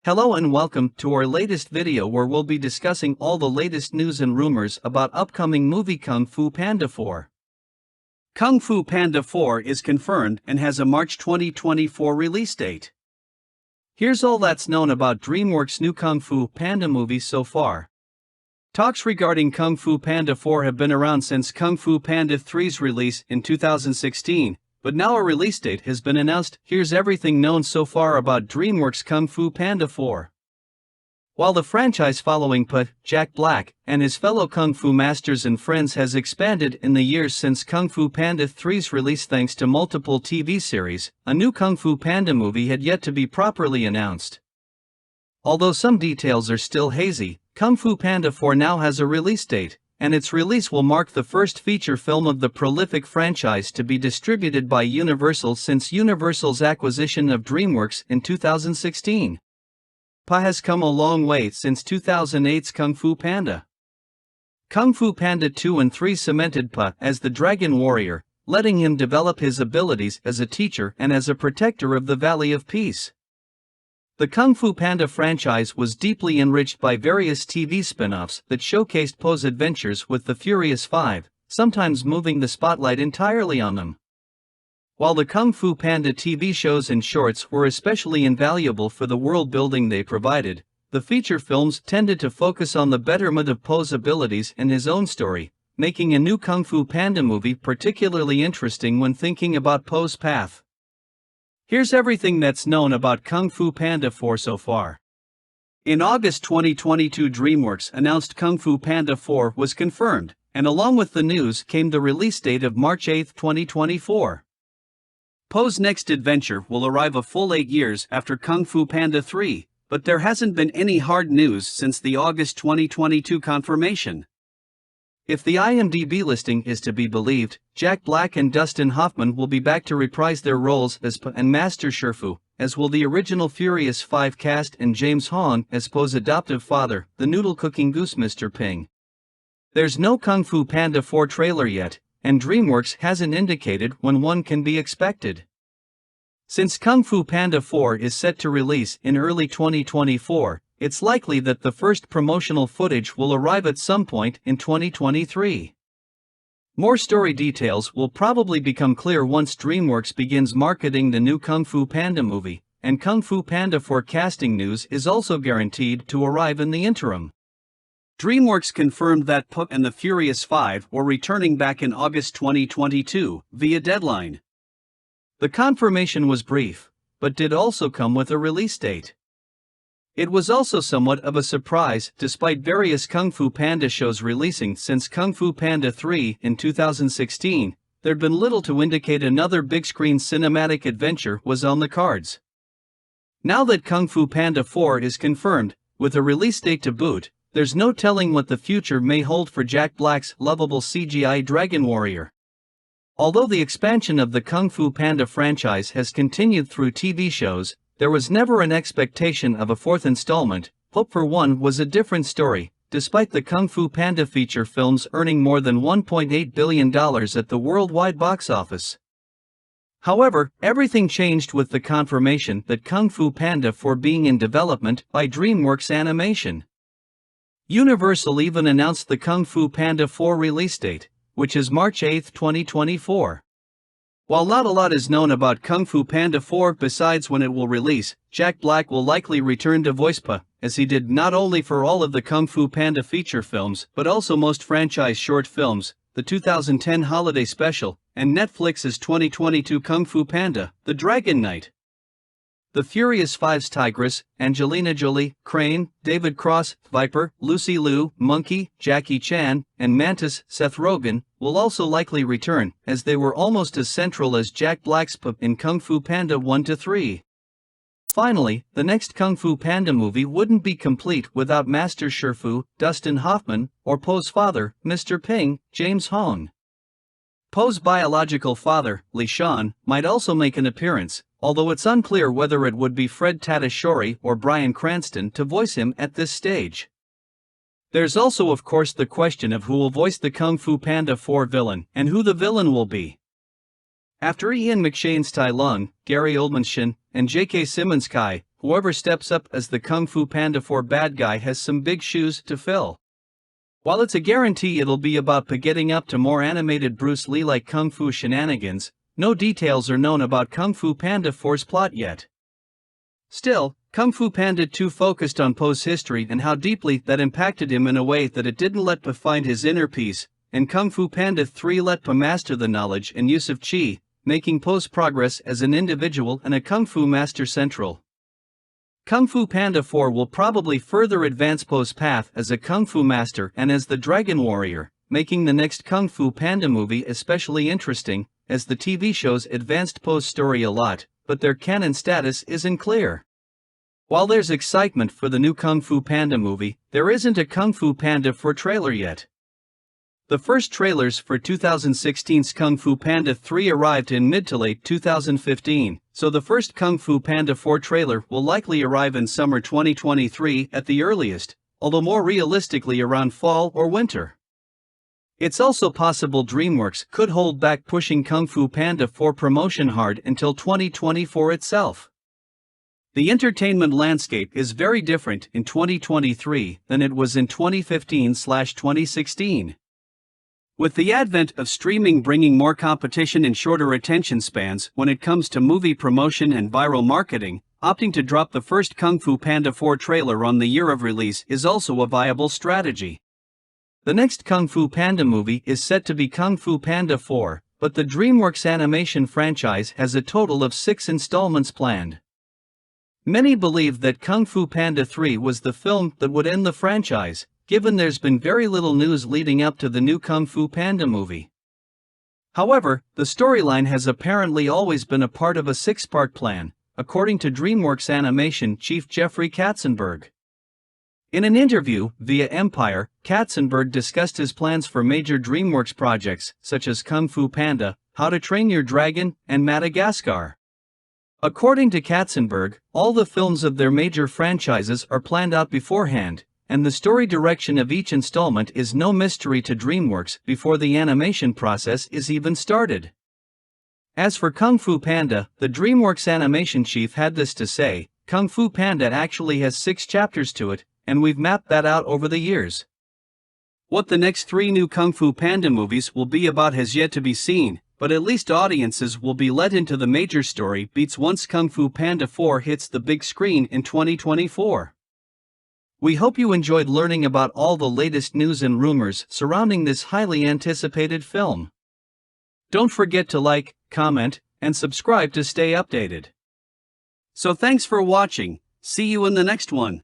Hello and welcome to our latest video where we'll be discussing all the latest news and rumors about upcoming movie Kung Fu Panda 4. Kung Fu Panda 4 is confirmed and has a March 2024 release date. Here's all that's known about Dreamworks' new Kung Fu Panda movie so far. Talks regarding Kung Fu Panda 4 have been around since Kung Fu Panda 3's release in 2016. But now a release date has been announced. Here's everything known so far about Dreamworks' Kung Fu Panda 4. While the franchise following Jack Black and his fellow Kung Fu masters and friends has expanded in the years since Kung Fu Panda 3's release thanks to multiple TV series, a new Kung Fu Panda movie had yet to be properly announced. Although some details are still hazy, Kung Fu Panda 4 now has a release date, and its release will mark the first feature film of the prolific franchise to be distributed by Universal since Universal's acquisition of Dreamworks in 2016. PA has come a long way since 2008's Kung Fu Panda. Kung Fu Panda 2 and 3 cemented PA as the Dragon Warrior, letting him develop his abilities as a teacher and as a protector of the Valley of Peace. The Kung Fu Panda franchise was deeply enriched by various TV spin-offs that showcased Po's adventures with the Furious Five, sometimes moving the spotlight entirely on them. While the Kung Fu Panda TV shows and shorts were especially invaluable for the world building they provided, the feature films tended to focus on the betterment of Po's abilities and his own story, making a new Kung Fu Panda movie particularly interesting when thinking about Po's path. Here's everything that's known about Kung Fu Panda 4 so far. In August 2022, Dreamworks announced Kung Fu Panda 4 was confirmed, and along with the news came the release date of March 8, 2024. Po's next adventure will arrive a full 8 years after Kung Fu Panda 3, but there hasn't been any hard news since the August 2022 confirmation. If the IMDb listing is to be believed, Jack Black and Dustin Hoffman will be back to reprise their roles as Po and Master Shifu, as will the original Furious 5 cast and James Hong as Po's adoptive father, the noodle-cooking goose Mr. Ping. There's no Kung Fu Panda 4 trailer yet, and Dreamworks hasn't indicated when one can be expected. Since Kung Fu Panda 4 is set to release in early 2024, it's likely that the first promotional footage will arrive at some point in 2023. More story details will probably become clear once Dreamworks begins marketing the new Kung Fu Panda movie, and Kung Fu Panda 4 casting news is also guaranteed to arrive in the interim. Dreamworks confirmed that Po and the Furious 5 were returning back in August 2022 via Deadline. The confirmation was brief, but did also come with a release date. It was also somewhat of a surprise, despite various Kung Fu Panda shows releasing since Kung Fu Panda 3 in 2016, there'd been little to indicate another big-screen cinematic adventure was on the cards. Now that Kung Fu Panda 4 is confirmed, with a release date to boot, there's no telling what the future may hold for Jack Black's lovable CGI Dragon Warrior. Although the expansion of the Kung Fu Panda franchise has continued through TV shows, there was never an expectation of a fourth installment. Hope for one was a different story, despite the Kung Fu Panda feature films earning more than $1.8 billion at the worldwide box office. However, everything changed with the confirmation that Kung Fu Panda 4 being in development by Dreamworks Animation. Universal even announced the Kung Fu Panda 4 release date, which is March 8, 2024. While not a lot is known about Kung Fu Panda 4 besides when it will release, Jack Black will likely return to voice Po, as he did not only for all of the Kung Fu Panda feature films but also most franchise short films, the 2010 holiday special, and Netflix's 2022 Kung Fu Panda, The Dragon Knight. The Furious 5's Tigress, Angelina Jolie, Crane, David Cross, Viper, Lucy Liu, Monkey, Jackie Chan, and Mantis, Seth Rogen, will also likely return, as they were almost as central as Jack Black's Po in Kung Fu Panda 1-3. Finally, the next Kung Fu Panda movie wouldn't be complete without Master Shifu, Dustin Hoffman, or Po's father, Mr. Ping, James Hong. Po's biological father, Li Shan, might also make an appearance, although it's unclear whether it would be Fred Tatasciore or Bryan Cranston to voice him at this stage. There's also of course the question of who will voice the Kung Fu Panda 4 villain and who the villain will be. After Ian McShane's Tai Lung, Gary Oldman's Shin, and J.K. Simmons' Kai, whoever steps up as the Kung Fu Panda 4 bad guy has some big shoes to fill. While it's a guarantee it'll be about getting up to more animated Bruce Lee-like Kung Fu shenanigans, no details are known about Kung Fu Panda 4's plot yet. Still, Kung Fu Panda 2 focused on Po's history and how deeply that impacted him in a way that it didn't let Po find his inner peace, and Kung Fu Panda 3 let Po master the knowledge and use of Qi, making Po's progress as an individual and a Kung Fu master central. Kung Fu Panda 4 will probably further advance Po's path as a Kung Fu master and as the Dragon Warrior, making the next Kung Fu Panda movie especially interesting, as the TV shows advanced Po's story a lot, but their canon status isn't clear. While there's excitement for the new Kung Fu Panda movie, there isn't a Kung Fu Panda 4 trailer yet. The first trailers for 2016's Kung Fu Panda 3 arrived in mid to late 2015, so the first Kung Fu Panda 4 trailer will likely arrive in summer 2023 at the earliest, although more realistically around fall or winter. It's also possible Dreamworks could hold back pushing Kung Fu Panda 4 promotion hard until 2024 itself. The entertainment landscape is very different in 2023 than it was in 2015/2016. With the advent of streaming bringing more competition and shorter attention spans when it comes to movie promotion and viral marketing, opting to drop the first Kung Fu Panda 4 trailer on the year of release is also a viable strategy. The next Kung Fu Panda movie is set to be Kung Fu Panda 4, but the Dreamworks animation franchise has a total of 6 installments planned. Many believe that Kung Fu Panda 3 was the film that would end the franchise, given there's been very little news leading up to the new Kung Fu Panda movie. However, the storyline has apparently always been a part of a 6-part plan, according to DreamWorks Animation chief Jeffrey Katzenberg. In an interview via Empire, Katzenberg discussed his plans for major DreamWorks projects such as Kung Fu Panda, How to Train Your Dragon, and Madagascar. According to Katzenberg, all the films of their major franchises are planned out beforehand, and the story direction of each installment is no mystery to DreamWorks before the animation process is even started. As for Kung Fu Panda, the DreamWorks animation chief had this to say: Kung Fu Panda actually has 6 chapters to it, and we've mapped that out over the years. What the next 3 new Kung Fu Panda movies will be about has yet to be seen, but at least audiences will be let into the major story beats once Kung Fu Panda 4 hits the big screen in 2024. We hope you enjoyed learning about all the latest news and rumors surrounding this highly anticipated film. Don't forget to like, comment, and subscribe to stay updated. So thanks for watching. See you in the next one.